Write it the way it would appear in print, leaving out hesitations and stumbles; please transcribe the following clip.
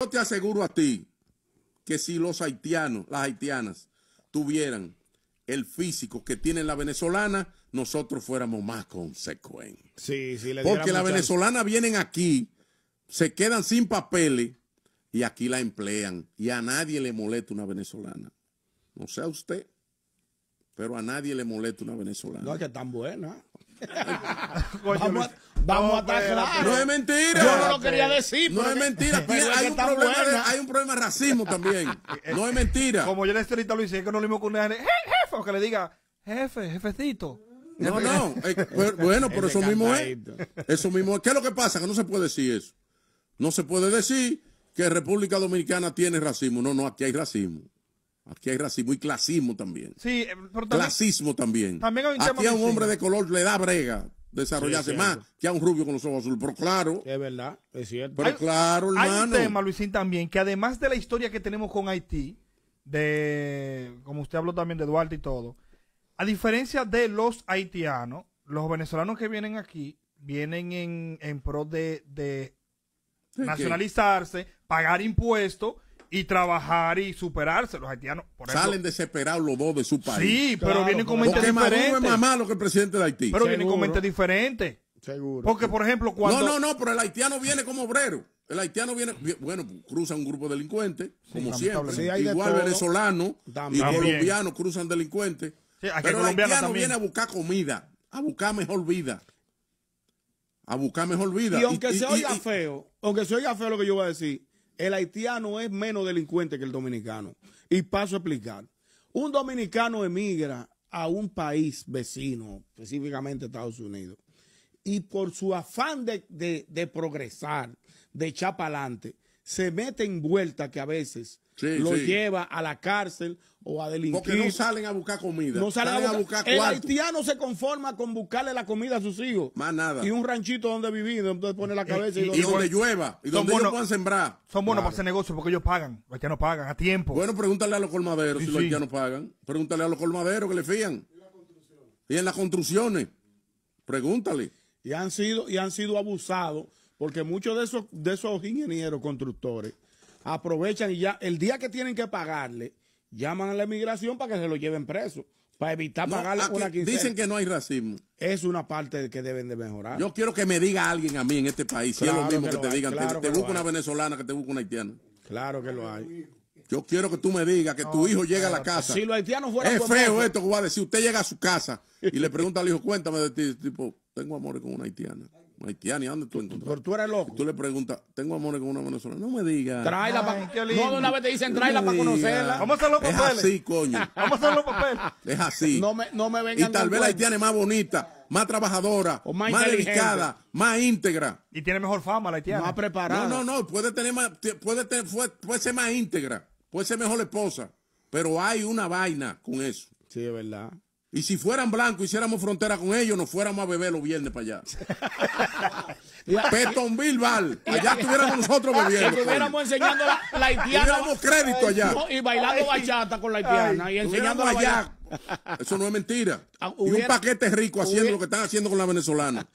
Yo te aseguro a ti que si los haitianos, las haitianas, tuvieran el físico que tiene la venezolana, nosotros fuéramos más consecuentes. Sí, sí, porque las venezolanas vienen aquí, se quedan sin papeles y aquí la emplean. Y a nadie le molesta una venezolana. No sé a usted, pero a nadie le molesta una venezolana. No, es que tan buena. Vamos a estar claros. No es mentira. Yo no lo quería decir. No es mentira. Hay un problema de racismo también. No es mentira. Como yo le estoy ahorita, Luis, es que no le mismo con un jefe, o que le diga, jefecito. No, no. Bueno, pero eso mismo es. Eso mismo es. ¿Qué es lo que pasa? Que no se puede decir eso. No se puede decir que República Dominicana tiene racismo. No, no, aquí hay racismo. Aquí hay racismo y clasismo también. Sí, pero clasismo también. Aquí a un hombre de color le da brega desarrollarse más que a un rubio con los ojos azules. Pero claro. Es verdad, es cierto. Pero claro, hermano. Hay un tema, Luisín, también, que además de la historia que tenemos con Haití, como usted habló también de Duarte y todo, a diferencia de los haitianos, los venezolanos que vienen aquí, vienen en pro de nacionalizarse, pagar impuestos y trabajar y superarse. Los haitianos, por ejemplo, salen desesperados los dos de su país. Sí, claro, pero vienen con mente diferente. Maduro es más malo que el presidente de Haití. Pero vienen con mente diferente. Seguro. Porque, por ejemplo, cuando... No, pero el haitiano viene como obrero. El haitiano viene, bueno, cruza un grupo de delincuentes, como siempre. Sí, igual venezolano y colombiano cruzan delincuentes. Sí, pero el haitiano viene a buscar comida, a buscar mejor vida. A buscar mejor vida. Y aunque se oiga feo lo que yo voy a decir, el haitiano es menos delincuente que el dominicano. Y paso a explicar. Un dominicano emigra a un país vecino, específicamente Estados Unidos, y por su afán de progresar, de echar para adelante, se mete en vuelta que a veces lo lleva a la cárcel o a delinquir. Porque no salen a buscar comida. No salen a buscar el haitiano se conforma con buscarle la comida a sus hijos. Más nada. Y un ranchito donde vivir, donde pone la cabeza. Y donde llueva. Y donde ellos puedan sembrar. Son buenos para hacer negocio porque ellos pagan. Los haitianos pagan a tiempo. Bueno, pregúntale a los colmaderos si los haitianos pagan. Pregúntale a los colmaderos que le fían. Y en las construcciones. Pregúntale. Y han sido abusados porque muchos de esos ingenieros constructores aprovechan y ya el día que tienen que pagarle, llaman a la inmigración para que se lo lleven preso, para evitar pagarle una quincena. Dicen que no hay racismo. Es una parte que deben de mejorar. Yo quiero que me diga alguien a mí en este país, si es lo mismo que te digan, te busca una venezolana que te busca una haitiana. Claro que lo hay. Yo quiero que tú me digas que tu hijo llega a la casa. Si los haitianos fueran es feo esto que voy a decir. Usted llega a su casa y le pregunta al hijo, cuéntame de ti. Tipo, tengo amores con una haitiana. Una haitiana, ¿y dónde tú encontraste? Pero tú eres loco. Y tú le preguntas, tengo amores con una venezolana. No me digas. Tráela para... No, de una vez te dicen, tráela para conocerla. Vamos a hacer los papeles. Es así, coño. Vamos a hacer los papeles. Es así. No me vengan. Y tal vez la haitiana es más bonita, más trabajadora, más dedicada, más íntegra. Y tiene mejor fama la haitiana. Más preparada. No, puede tener más, puede ser más íntegra, puede ser mejor esposa, pero hay una vaina con eso. Sí, es verdad. Y si fueran blancos, hiciéramos frontera con ellos, nos fuéramos a beber los viernes para allá. Petonville Val, allá estuviéramos nosotros bebiendo. Estuviéramos enseñando la haitiana. Tuviéramos crédito allá. Y bailando bachata con la haitiana. Y enseñando allá. Eso no es mentira. Y un paquete rico haciendo lo que están haciendo con la venezolana.